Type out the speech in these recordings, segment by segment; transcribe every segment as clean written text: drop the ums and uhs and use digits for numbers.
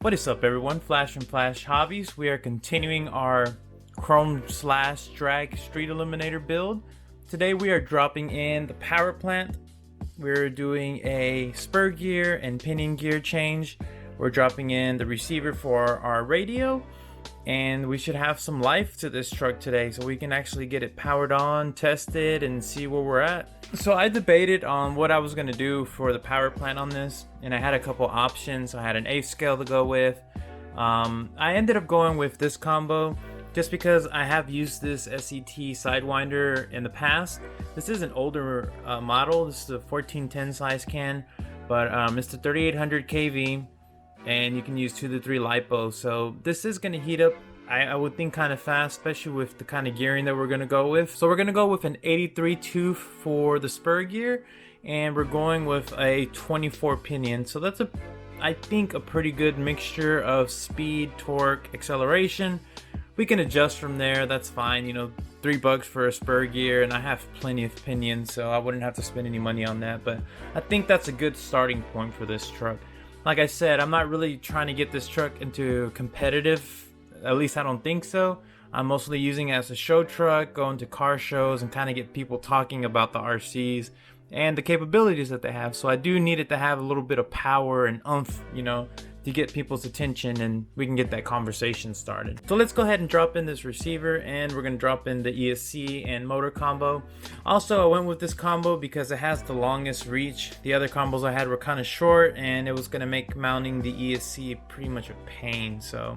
What is up, everyone? Flash and Flash Hobbies. We are continuing our chrome slash drag street illuminator build. Today we are dropping in the power plant. We're doing a spur gear and pinion gear change. We're dropping in the receiver for our radio, and we should have some life to this truck today so we can actually get it powered on, tested, and see where we're at. So I debated on what I was going to do for the power plant on this, and I had a couple options. I had an 1/8 scale to go with. I ended up going with this combo just because I have used this SET Sidewinder in the past. This is an older model. This is a 1410 size can, but it's the 3800 kV, and you can use 2 to 3 LiPo. So this is going to heat up, I would think, kind of fast, especially with the kind of gearing that we're going to go with. So we're going to go with an 83 tooth for the spur gear, and we're going with a 24 pinion. So that's I think a pretty good mixture of speed, torque, acceleration. We can adjust from there, that's fine. You know, $3 for a spur gear, and I have plenty of pinions, so I wouldn't have to spend any money on that. But I think that's a good starting point for this truck. Like I said, I'm not really trying to get this truck into competitive. At least I don't think so. I'm mostly using it as a show truck, going to car shows and kind of get people talking about the RCs and the capabilities that they have. So I do need it to have a little bit of power and oomph, you know, to get people's attention, and we can get that conversation started. So let's go ahead and drop in this receiver, and we're going to drop in the ESC and motor combo. Also, I went with this combo because it has the longest reach. The other combos I had were kind of short, and it was going to make mounting the ESC pretty much a pain. So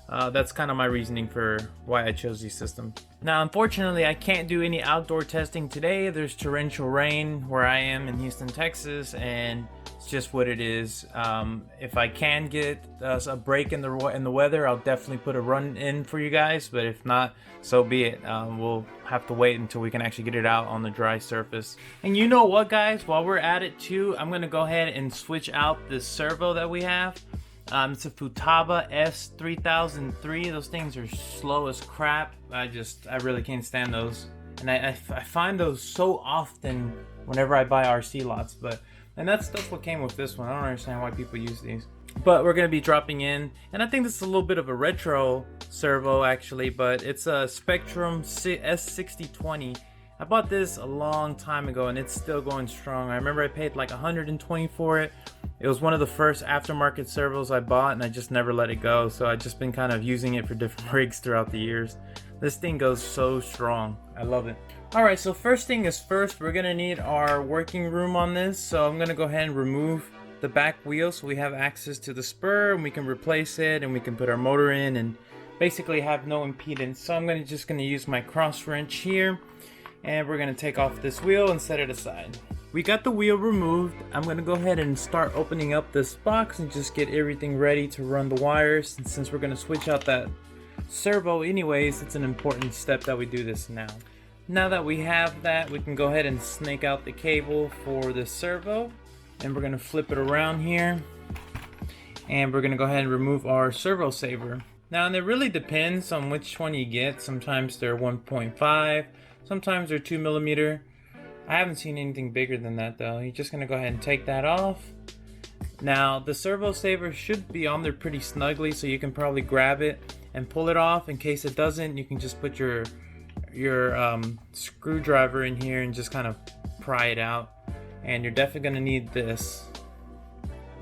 that's kind of my reasoning for why I chose these systems. Now, unfortunately, I can't do any outdoor testing today. There's torrential rain where I am in Houston, Texas, and it's just what it is. If I can get a break in the weather, I'll definitely put a run in for you guys. But if not, so be it. We'll have to wait until we can actually get it out on the dry surface. And you know what, guys? While we're at it too, I'm gonna go ahead and switch out this servo that we have. It's a Futaba S3003. Those things are slow as crap. I really can't stand those, and I find those so often whenever I buy RC lots. And that's what came with this one. I don't understand why people use these. But we're gonna be dropping in, and I think this is a little bit of a retro servo actually, but it's a Spectrum S6020. I bought this a long time ago, and it's still going strong. I remember I paid like $120 for it. It was one of the first aftermarket servos I bought, and I just never let it go. So I've just been kind of using it for different rigs throughout the years. This thing goes so strong. I love it. Alright, so first thing is first, we're gonna need our working room on this. So I'm gonna go ahead and remove the back wheel so we have access to the spur, and we can replace it, and we can put our motor in and basically have no impedance. So I'm just gonna use my cross wrench here, and we're gonna take off this wheel and set it aside. We got the wheel removed. I'm gonna go ahead and start opening up this box and just get everything ready to run the wires. And since we're gonna switch out that servo anyways, it's an important step that we do this now. Now that we have that, we can go ahead and snake out the cable for the servo, and we're gonna flip it around here, and we're gonna go ahead and remove our servo saver. Now, and it really depends on which one you get. Sometimes they're 1.5, sometimes they're 2mm. I haven't seen anything bigger than that though. You're just gonna go ahead and take that off. Now, the servo saver should be on there pretty snugly, so you can probably grab it and pull it off. In case it doesn't, you can just put your screwdriver in here and just kind of pry it out. And you're definitely gonna need this.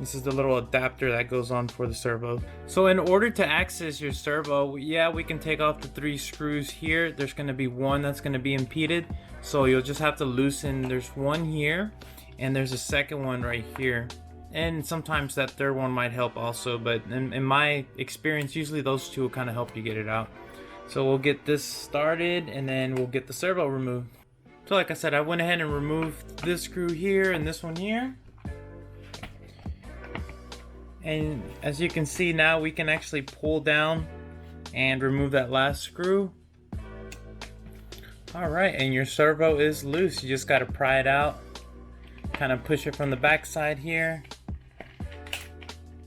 This is the little adapter that goes on for the servo. So in order to access your servo, yeah, we can take off the 3 screws here. There's gonna be one that's gonna be impeded. So you'll just have to loosen, there's one here, and there's a second one right here. And sometimes that third one might help also, but in my experience, usually those two will kind of help you get it out. So we'll get this started, and then we'll get the servo removed. So like I said, I went ahead and removed this screw here and this one here. And as you can see now, we can actually pull down and remove that last screw. Alright, and your servo is loose. You just got to pry it out, kind of push it from the back side here,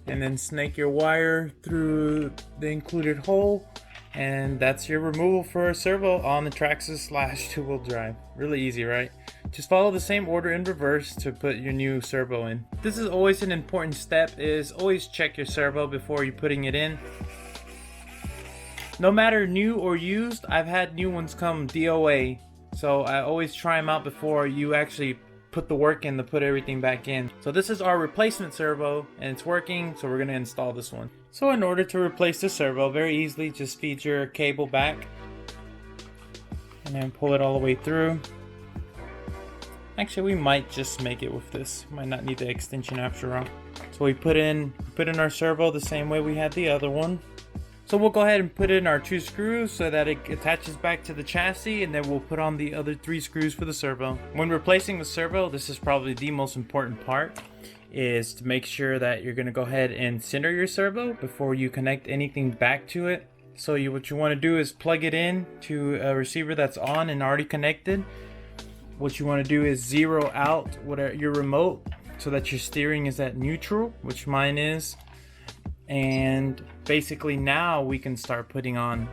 and then snake your wire through the included hole, and that's your removal for a servo on the Traxxas / 2-wheel drive. Really easy, right? Just follow the same order in reverse to put your new servo in. This is always an important step, is always check your servo before you're putting it in. No matter new or used, I've had new ones come DOA. So I always try them out before you actually put the work in to put everything back in. So this is our replacement servo and it's working, so we're gonna install this one. So in order to replace the servo, very easily just feed your cable back and then pull it all the way through. Actually, we might just make it with this. Might not need the extension after all. So we put in our servo the same way we had the other one. So we'll go ahead and put in our 2 screws so that it attaches back to the chassis, and then we'll put on the other 3 screws for the servo. When replacing the servo, this is probably the most important part, is to make sure that you're going to go ahead and center your servo before you connect anything back to it. So what you want to do is plug it in to a receiver that's on and already connected. What you want to do is zero out your remote so that your steering is at neutral, which mine is. And basically now we can start putting on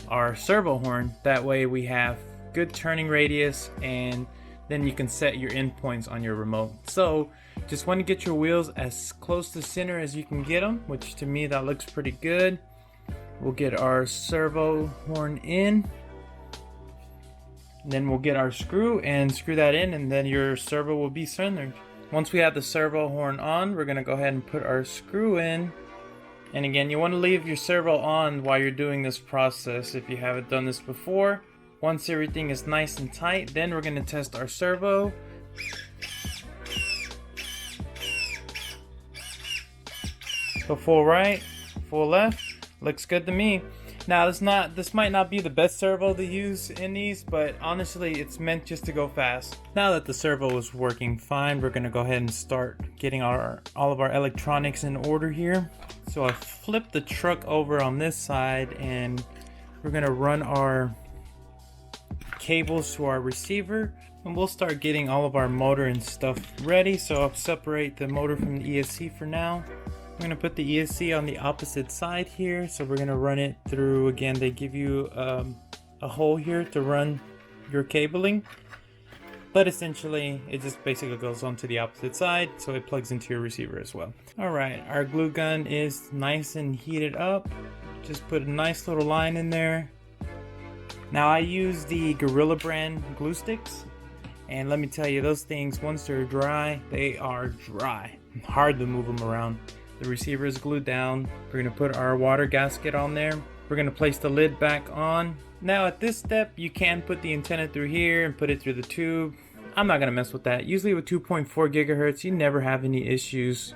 our servo horn. That way we have good turning radius, and then you can set your endpoints on your remote. So just want to get your wheels as close to center as you can get them, which to me that looks pretty good. We'll get our servo horn in. Then we'll get our screw and screw that in, and then your servo will be centered. Once we have the servo horn on, we're going to go ahead and put our screw in. And again, you want to leave your servo on while you're doing this process if you haven't done this before. Once everything is nice and tight, then we're going to test our servo. So full right, full left, looks good to me. Now this might not be the best servo to use in these, but honestly it's meant just to go fast. Now that the servo is working fine, we're gonna go ahead and start getting all of our electronics in order here. So I flipped the truck over on this side and we're gonna run our cables to our receiver, and we'll start getting all of our motor and stuff ready. So I'll separate the motor from the ESC for now. I'm going to put the ESC on the opposite side here, so we're going to run it through. Again, they give you a hole here to run your cabling, but essentially it just basically goes onto the opposite side, so it plugs into your receiver as well. Alright, our glue gun is nice and heated up. Just put a nice little line in there. Now I use the Gorilla brand glue sticks, and let me tell you, those things, once they're dry, they are dry. Hard to move them around. The receiver is glued down. We're going to put our water gasket on there. We're going to place the lid back on. Now at this step, you can put the antenna through here and put it through the tube. I'm not going to mess with that. Usually with 2.4 gigahertz, you never have any issues,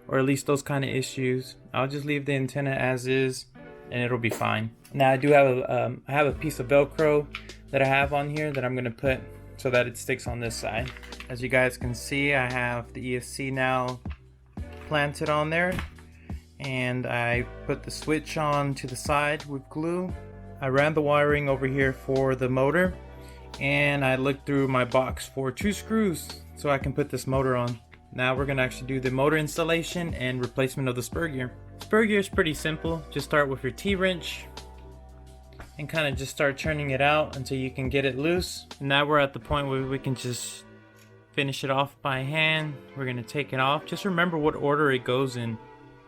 or at least those kind of issues. I'll just leave the antenna as is and it'll be fine. Now I do have a piece of Velcro that I have on here that I'm going to put so that it sticks on this side. As you guys can see, I have the ESC now planted on there, and I put the switch on to the side with glue. I ran the wiring over here for the motor, and I looked through my box for 2 screws so I can put this motor on. Now we're gonna actually do the motor installation and replacement of the spur gear. Spur gear is pretty simple. Just start with your T-wrench and kind of just start turning it out until you can get it loose. And now we're at the point where we can just finish it off by hand. We're going to take it off. Just remember what order it goes in.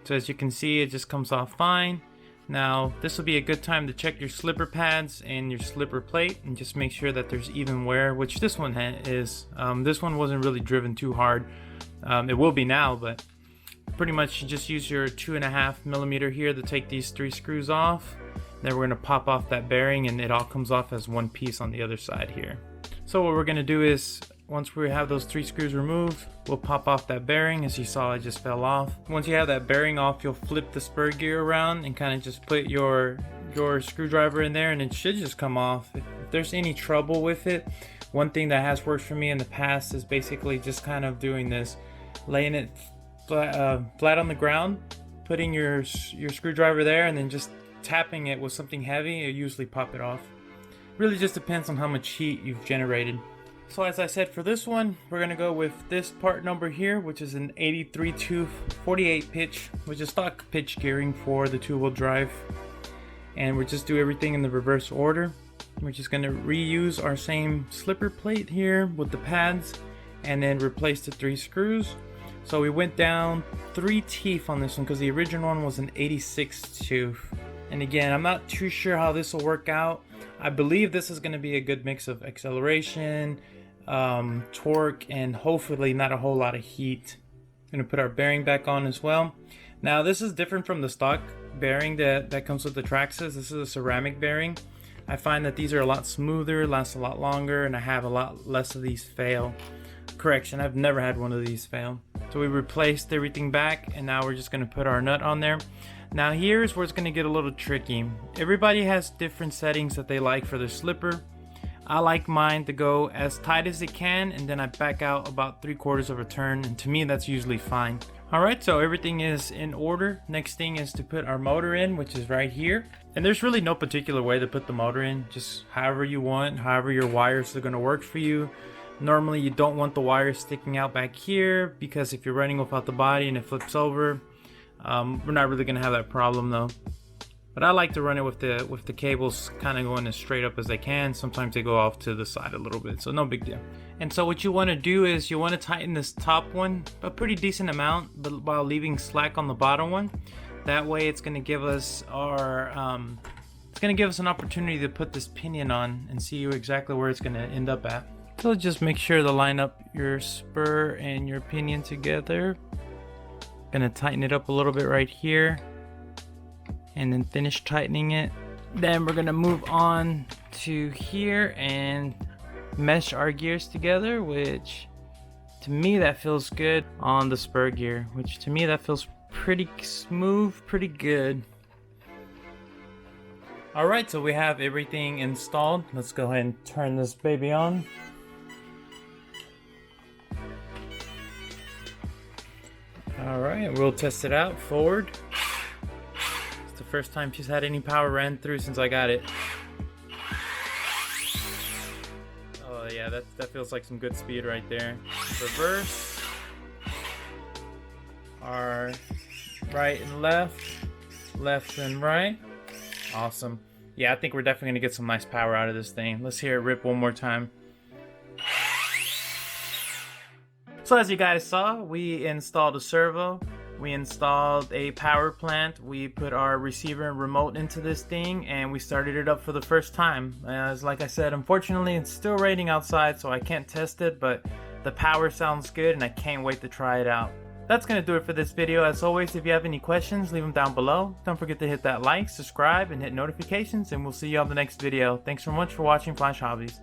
So as you can see, it just comes off fine. Now this will be a good time to check your slipper pads and your slipper plate and just make sure that there's even wear, which this one is. This one wasn't really driven too hard. It will be now, but pretty much you just use your 2.5 millimeter here to take these 3 screws off. Then we're going to pop off that bearing, and it all comes off as one piece on the other side here. So what we're going to do is, once we have those 3 screws removed, we'll pop off that bearing. As you saw, it just fell off. Once you have that bearing off, you'll flip the spur gear around and kind of just put your screwdriver in there, and it should just come off. If there's any trouble with it, one thing that has worked for me in the past is basically just kind of doing this, laying it flat on the ground, putting your screwdriver there, and then just tapping it with something heavy. It usually pop it off. Really just depends on how much heat you've generated. So as I said, for this one, we're going to go with this part number here, which is an 83-248 pitch, which is stock pitch gearing for the 2-wheel drive. And we'll just do everything in the reverse order. We're just going to reuse our same slipper plate here with the pads and then replace the 3 screws. So we went down 3 teeth on this one because the original one was an 86 tooth. And again, I'm not too sure how this will work out. I believe this is going to be a good mix of acceleration, torque, and hopefully not a whole lot of heat. Going to put our bearing back on as well. Now this is different from the stock bearing that comes with the Traxxas. This is a ceramic bearing. I find that these are a lot smoother, last a lot longer, and I have a lot less of these fail. Correction, I've never had one of these fail. So we replaced everything back, and now we're just going to put our nut on there. Now here's where it's going to get a little tricky. Everybody has different settings that they like for their slipper. I like mine to go as tight as it can, and then I back out about 3/4 of a turn, and to me that's usually fine. Alright, so everything is in order. Next thing is to put our motor in, which is right here. And there's really no particular way to put the motor in, just however you want, however your wires are going to work for you. Normally you don't want the wires sticking out back here, because if you're running without the body and it flips over, we're not really going to have that problem though. But I like to run it with the cables kind of going as straight up as they can. Sometimes they go off to the side a little bit, so no big deal. And so what you want to do is you want to tighten this top one a pretty decent amount, but while leaving slack on the bottom one. That way it's going to give us our an opportunity to put this pinion on and see exactly where it's going to end up at. So just make sure to line up your spur and your pinion together. Gonna tighten it up a little bit right here and then finish tightening it. Then we're gonna move on to here and mesh our gears together, which to me that feels good on the spur gear, which to me that feels pretty smooth, pretty good. Alright, so we have everything installed. Let's go ahead and turn this baby on. Alright, we'll test it out forward. It's the first time she's had any power ran through since I got it. Oh yeah, that feels like some good speed right there. Reverse. Our right and left. Left and right. Awesome. Yeah, I think we're definitely going to get some nice power out of this thing. Let's hear it rip one more time. So as you guys saw, we installed a servo, we installed a power plant, we put our receiver and remote into this thing, and we started it up for the first time. As like I said, unfortunately it's still raining outside, so I can't test it, but the power sounds good and I can't wait to try it out. That's going to do it for this video. As always, if you have any questions, leave them down below. Don't forget to hit that like, subscribe, and hit notifications, and we'll see you on the next video. Thanks so much for watching Flash Hobbies.